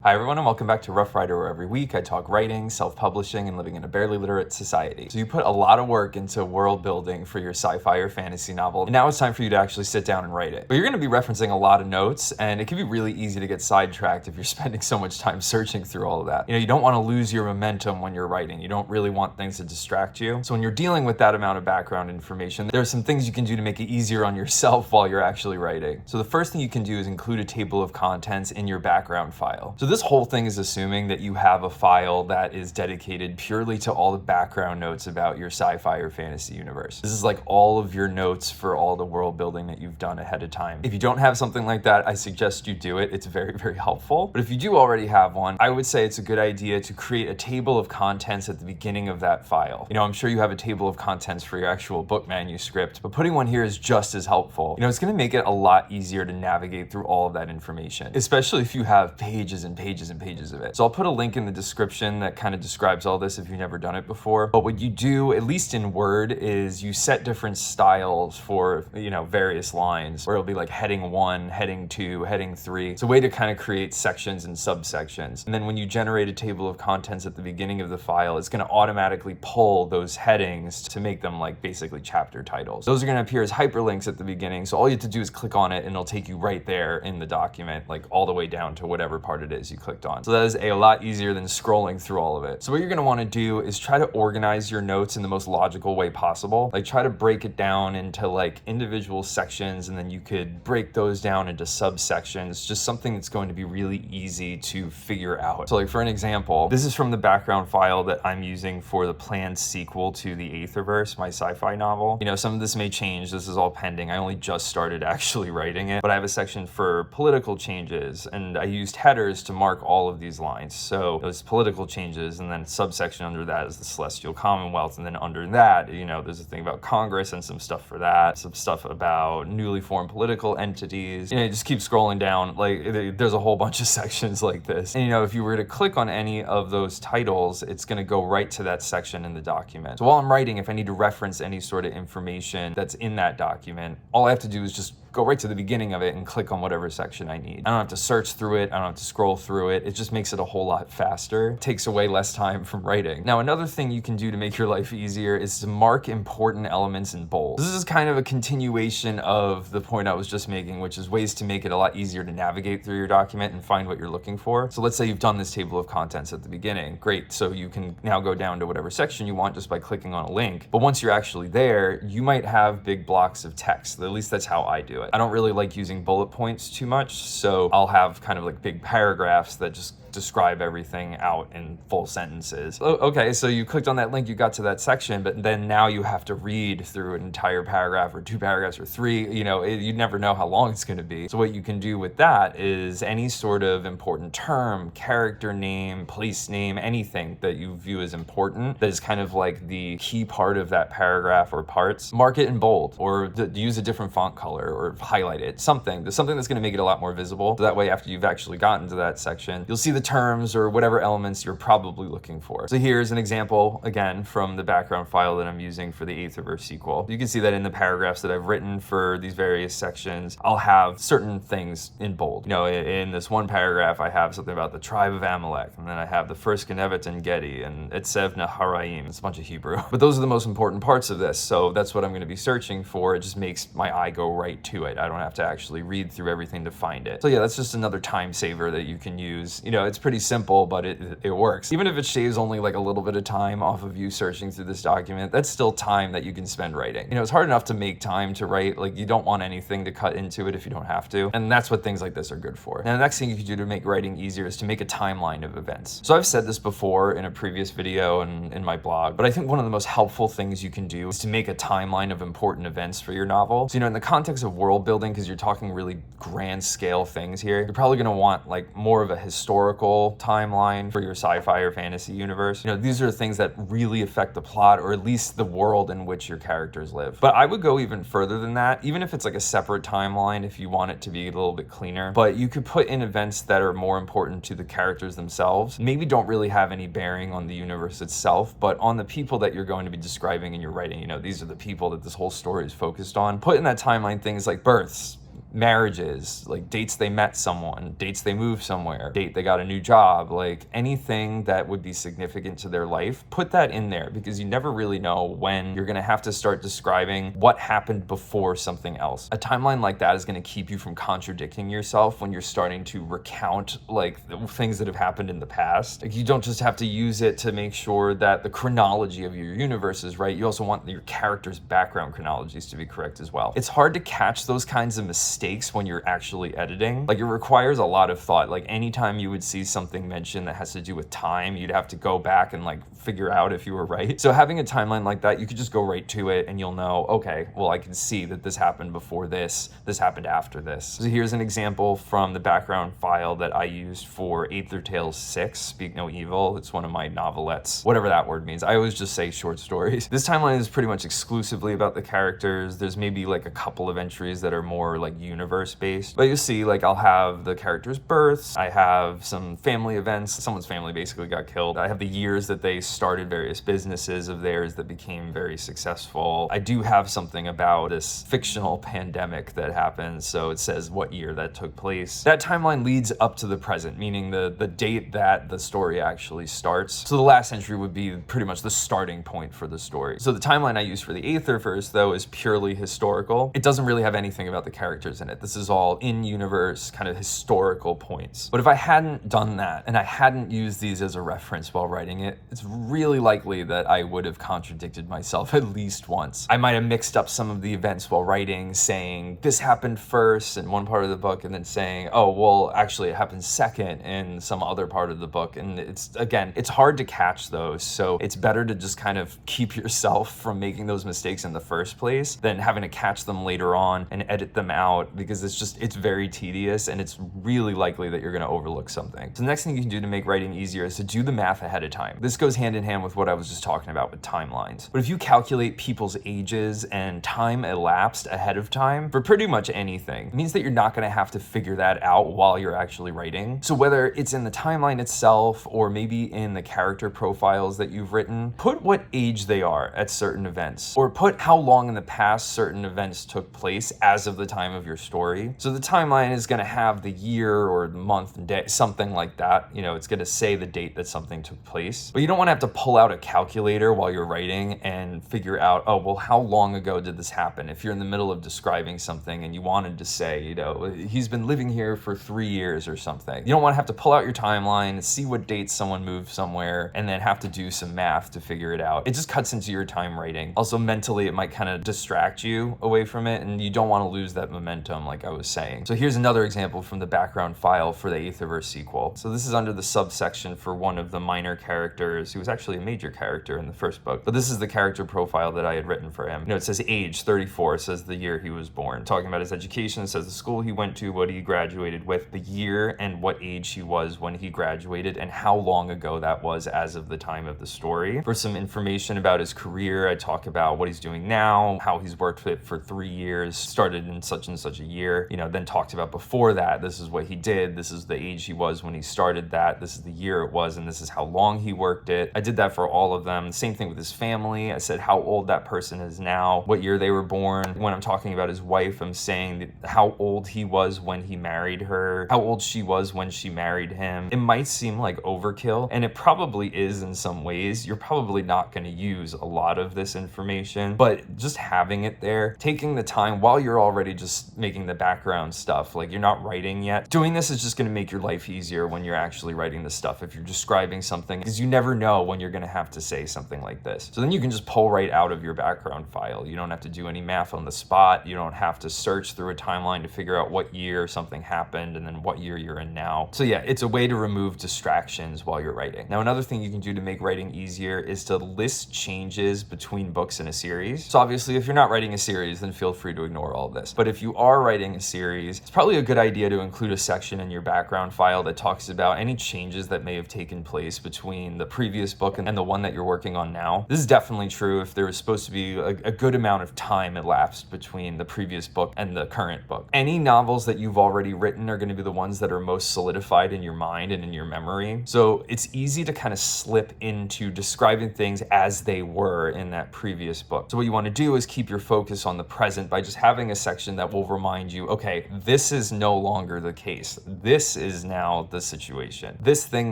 Hi everyone and welcome back to Rough Rider, where every week I talk writing, self-publishing, and living in a barely literate society. So you put a lot of work into world building for your sci-fi or fantasy novel, and now it's time for you to actually sit down and write it. But you're going to be referencing a lot of notes, and it can be really easy to get sidetracked if you're spending so much time searching through all of that. You don't want to lose your momentum when you're writing. You don't really want things to distract you. So when you're dealing with that amount of background information, there are some things you can do to make it easier on yourself while you're actually writing. So the first thing you can do is include a table of contents in your background file. So this whole thing is assuming that you have a file that is dedicated purely to all the background notes about your sci-fi or fantasy universe. This is like all of your notes for all the world building that you've done ahead of time. If you don't have something like that, I suggest you do it. It's very, very helpful. But if you do already have one, I would say it's a good idea to create a table of contents at the beginning of that file. I'm sure you have a table of contents for your actual book manuscript, but putting one here is just as helpful. It's going to make it a lot easier to navigate through all of that information, especially if you have pages and pages and pages of it. So I'll put a link in the description that kind of describes all this if you've never done it before. But what you do, at least in Word, is you set different styles for, various lines, where it'll be like heading 1, heading 2, heading 3. It's a way to kind of create sections and subsections. And then when you generate a table of contents at the beginning of the file, it's going to automatically pull those headings to make them like basically chapter titles. Those are going to appear as hyperlinks at the beginning. So all you have to do is click on it and it'll take you right there in the document, like all the way down to whatever part it is you clicked on. So that is a lot easier than scrolling through all of it. So what you're going to want to do is try to organize your notes in the most logical way possible. Like try to break it down into like individual sections, and then you could break those down into subsections, just something that's going to be really easy to figure out. So like for an example, this is from the background file that I'm using for the planned sequel to the Aetherverse, my sci-fi novel. Some of this may change. This is all pending. I only just started actually writing it, but I have a section for political changes, and I used headers to mark all of these lines. So those political changes, and then subsection under that is the Celestial Commonwealth, and then under that, there's a thing about Congress and some stuff for that, some stuff about newly formed political entities. You just keep scrolling down. Like there's a whole bunch of sections like this. And if you were to click on any of those titles, it's going to go right to that section in the document. So while I'm writing, if I need to reference any sort of information that's in that document, all I have to do is just go right to the beginning of it and click on whatever section I need. I don't have to search through it. I don't have to scroll through it. It just makes it a whole lot faster. It takes away less time from writing. Now, another thing you can do to make your life easier is to mark important elements in bold. This is kind of a continuation of the point I was just making, which is ways to make it a lot easier to navigate through your document and find what you're looking for. So let's say you've done this table of contents at the beginning. Great. So you can now go down to whatever section you want just by clicking on a link. But once you're actually there, you might have big blocks of text. At least that's how I do it. I don't really like using bullet points too much, so I'll have kind of like big paragraphs that just describe everything out in full sentences. Okay, so you clicked on that link, you got to that section, but then now you have to read through an entire paragraph or 2 paragraphs or 3. You never know how long it's going to be. So what you can do with that is any sort of important term, character name, place name, anything that you view as important that is kind of like the key part of that paragraph or parts, mark it in bold, or use a different font color or highlight it. There's something that's going to make it a lot more visible. So that way, after you've actually gotten to that section, you'll see the terms or whatever elements you're probably looking for. So here's an example, again, from the background file that I'm using for the Aetherverse sequel. You can see that in the paragraphs that I've written for these various sections, I'll have certain things in bold. In this one paragraph, I have something about the tribe of Amalek, and then I have the first Genevet and Gedi, and Etsev Naharaim. It's a bunch of Hebrew. But those are the most important parts of this, so that's what I'm going to be searching for. It just makes my eye go right to it. I don't have to actually read through everything to find it. So yeah, that's just another time saver that you can use. It's pretty simple, but it works. Even if it shaves only like a little bit of time off of you searching through this document, that's still time that you can spend writing. It's hard enough to make time to write. Like you don't want anything to cut into it if you don't have to. And that's what things like this are good for. And the next thing you can do to make writing easier is to make a timeline of events. So I've said this before in a previous video and in my blog, but I think one of the most helpful things you can do is to make a timeline of important events for your novel. So, in the context of world building, because you're talking really grand scale things here, you're probably going to want like more of a historical timeline for your sci-fi or fantasy universe. These are things that really affect the plot, or at least the world in which your characters live. But I would go even further than that, even if it's like a separate timeline, if you want it to be a little bit cleaner. But you could put in events that are more important to the characters themselves, maybe don't really have any bearing on the universe itself, but on the people that you're going to be describing in your writing. These are the people that this whole story is focused on. Put in that timeline things like births, marriages, like dates they met someone, dates they moved somewhere, date they got a new job, like anything that would be significant to their life, put that in there, because you never really know when you're gonna have to start describing what happened before something else. A timeline like that is gonna keep you from contradicting yourself when you're starting to recount like things that have happened in the past. Like, you don't just have to use it to make sure that the chronology of your universe is right, you also want your character's background chronologies to be correct as well. It's hard to catch those kinds of mistakes when you're actually editing. Like, it requires a lot of thought. Like, anytime you would see something mentioned that has to do with time, you'd have to go back and like figure out if you were right. So having a timeline like that, you could just go right to it and you'll know, okay, well, I can see that this happened before this happened after this. So here's an example from the background file that I used for Aether Tales 6, Speak No Evil. It's one of my novelettes, whatever that word means. I always just say short stories. This timeline is pretty much exclusively about the characters. There's maybe like a couple of entries that are more like universe based, but you'll see like I'll have the characters' births, I have some family events, someone's family basically got killed, I have the years that they started various businesses of theirs that became very successful. I do have something about this fictional pandemic that happened, so it says what year that took place. That timeline leads up to the present, meaning the date that the story actually starts. So the last entry would be pretty much the starting point for the story. So the timeline I use for the Aetherverse, though, is purely historical. It doesn't really have anything about the characters in it. This is all in-universe kind of historical points. But if I hadn't done that and I hadn't used these as a reference while writing it, it's really likely that I would have contradicted myself at least once. I might have mixed up some of the events while writing, saying this happened first in one part of the book and then saying, oh, well, actually it happened second in some other part of the book. And it's hard to catch those. So it's better to just kind of keep yourself from making those mistakes in the first place than having to catch them later on and edit them out, because it's very tedious and it's really likely that you're going to overlook something. So the next thing you can do to make writing easier is to do the math ahead of time. This goes hand in hand with what I was just talking about with timelines. But if you calculate people's ages and time elapsed ahead of time for pretty much anything, it means that you're not going to have to figure that out while you're actually writing. So whether it's in the timeline itself or maybe in the character profiles that you've written, put what age they are at certain events, or put how long in the past certain events took place as of the time of your story. So the timeline is going to have the year or the month and day, something like that. You know, it's going to say the date that something took place. But you don't want to have to pull out a calculator while you're writing and figure out, oh, well, how long ago did this happen? If you're in the middle of describing something and you wanted to say, you know, he's been living here for 3 years or something, you don't want to have to pull out your timeline, see what date someone moved somewhere, and then have to do some math to figure it out. It just cuts into your time writing. Also, mentally, it might kind of distract you away from it, and you don't want to lose that momentum, like I was saying. So here's another example from the background file for the Aetherverse sequel. So this is under the subsection for one of the minor characters who was actually a major character in the first book. But this is the character profile that I had written for him. You know, it says age 34, it says the year he was born. Talking about his education, it says the school he went to, what he graduated with, the year and what age he was when he graduated, and how long ago that was as of the time of the story. For some information about his career, I talk about what he's doing now, how he's worked with it for 3 years, started in such and such a year, you know, then talked about before that, this is what he did, this is the age he was when he started that, this is the year it was, and this is how long he worked it. I did that for all of them. Same thing with his family. I said how old that person is now, what year they were born. When I'm talking about his wife, I'm saying how old he was when he married her, how old she was when she married him. It might seem like overkill, and it probably is in some ways. You're probably not going to use a lot of this information, but just having it there, taking the time while you're already just making the background stuff, like you're not writing yet. Doing this is just going to make your life easier when you're actually writing the stuff, if you're describing something, because you never know when you're going to have to say something like this. So then you can just pull right out of your background file. You don't have to do any math on the spot. You don't have to search through a timeline to figure out what year something happened and then what year you're in now. So yeah, it's a way to remove distractions while you're writing. Now, another thing you can do to make writing easier is to list changes between books in a series. So obviously, if you're not writing a series, then feel free to ignore all of this. But if you are writing a series, it's probably a good idea to include a section in your background file that talks about any changes that may have taken place between the previous book and the one that you're working on now. This is definitely true if there was supposed to be a good amount of time elapsed between the previous book and the current book. Any novels that you've already written are going to be the ones that are most solidified in your mind and in your memory. So it's easy to kind of slip into describing things as they were in that previous book. So what you want to do is keep your focus on the present by just having a section that will remind you, okay, this is no longer the case. This is now the situation. This thing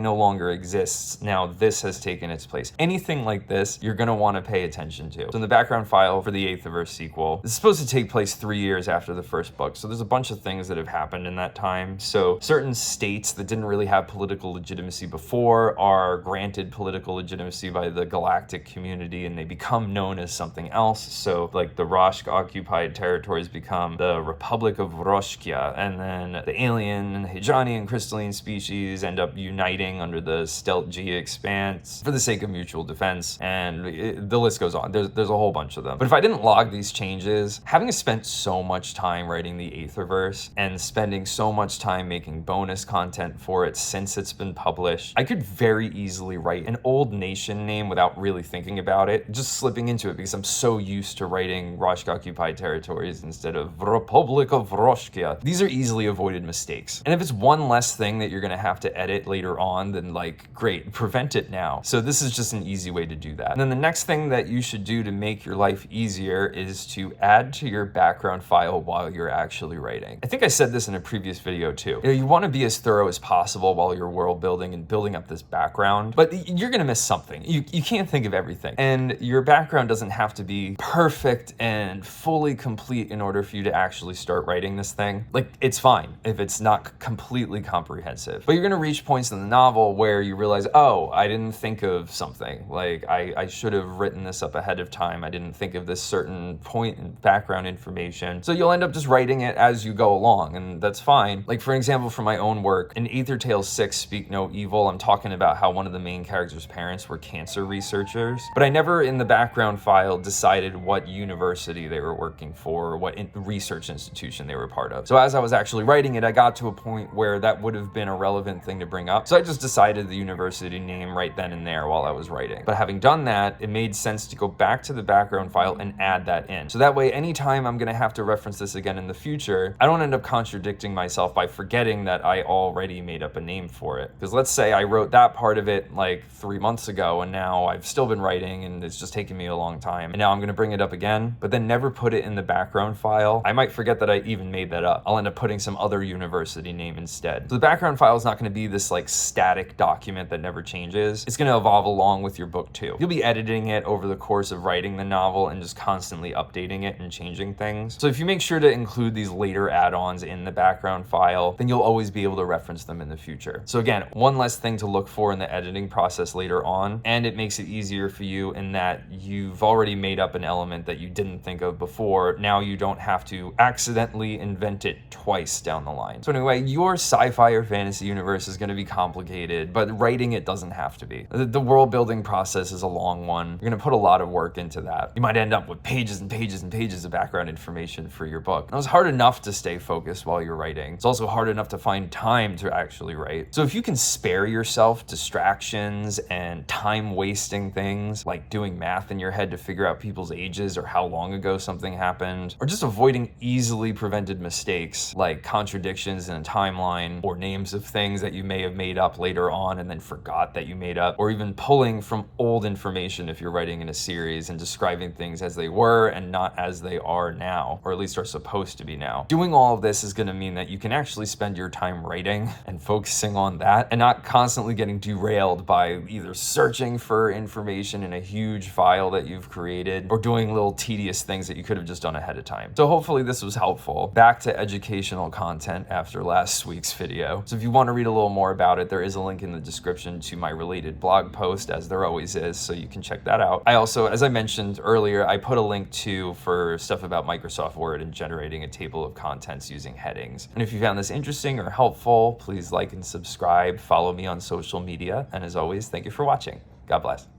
no longer exists. Now this has taken its place. Anything like this, you're gonna wanna pay attention to. So in the background file for the Aetherverse sequel, it's supposed to take place 3 years after the first book. So there's a bunch of things that have happened in that time. So certain states that didn't really have political legitimacy before are granted political legitimacy by the galactic community, and they become known as something else. So like the Roshk occupied territories become the Republic of Roshkia, and then the alien, Hijani, and crystalline species end up uniting under the Stealth G expanse for the sake of mutual defense, and the list goes on. There's a whole bunch of them. But if I didn't log these changes, having spent so much time writing the Aetherverse and spending so much time making bonus content for it since it's been published, I could very easily write an old nation name without really thinking about it, just slipping into it because I'm so used to writing Roshk occupied territories instead of Republic of Roshkia. These are easily avoided mistakes. And if it's one less thing that you're gonna have to edit later on, then like, great, prevent it now. So this is just an easy way to do that. And then the next thing that you should do to make your life easier is to add to your background file while you're actually writing. I think I said this in a previous video too. You wanna be as thorough as possible while you're world building and building up this background, but you're gonna miss something. You can't think of everything. And your background doesn't have to be perfect and fully complete in order for you to actually start writing this thing. Like, it's fine if it's not completely comprehensive, but you're gonna reach points in the novel where you realize, oh, I didn't think of something. Like, I should have written this up ahead of time. I didn't think of this certain point in background information. So you'll end up just writing it as you go along, and that's fine. Like, for example, for my own work, in Aether Tales 6, Speak No Evil, I'm talking about how one of the main character's parents were cancer researchers, but I never in the background file decided what university they were working for, or what research institution they were part of. So as I was actually writing it, I got to a point where that would have been a relevant thing to bring up. So I just decided the university name right then and there while I was writing. But having done that, it made sense to go back to the background file and add that in. So that way, anytime I'm gonna have to reference this again in the future, I don't end up contradicting myself by forgetting that I already made up a name for it. Because let's say I wrote that part of it like 3 months ago, and now I've still been writing and it's just taken me a long time. And now I'm gonna bring it up again, but then never put it in the background file. I might forget that I even made that up. I'll end up putting some other university name instead. So the background file is not gonna be this like static document that never changes. It's gonna evolve along with your book too. You'll be editing it over the course of writing the novel and just constantly updating it and changing things. So if you make sure to include these later add-ons in the background file, then you'll always be able to reference them in the future. So again, one less thing to look for in the editing process later on, and it makes it easier for you in that you've already made up an element that you didn't think of before. Now you don't have to accidentally invent it twice down the line. So anyway, your sci-fi or fantasy universe is going to be complicated, but writing it doesn't have to be. The world building process is a long one. You're going to put a lot of work into that. You might end up with pages and pages and pages of background information for your book. It was hard enough to stay focused while you're writing. It's also hard enough to find time to actually write. So if you can spare yourself distractions and time wasting things like doing math in your head to figure out people's ages or how long ago something happened, or just avoiding easily prevented mistakes like contradictions in a timeline or names of things that you may have made up later on and then forgot that you made up, or even pulling from old information if you're writing in a series and describing things as they were and not as they are now, or at least are supposed to be now. Doing all of this is going to mean that you can actually spend your time writing and focusing on that and not constantly getting derailed by either searching for information in a huge file that you've created or doing little tedious things that you could have just done ahead of time. So hopefully this was helpful. Back to educational content after last week's video. So if you want to read a little more about it, there is a link in the description to my related blog post, as there always is, so you can check that out. I also, as I mentioned earlier, I put a link too for stuff about Microsoft Word and generating a table of contents using headings. And if you found this interesting or helpful, please like and subscribe, follow me on social media, and as always, thank you for watching. God bless.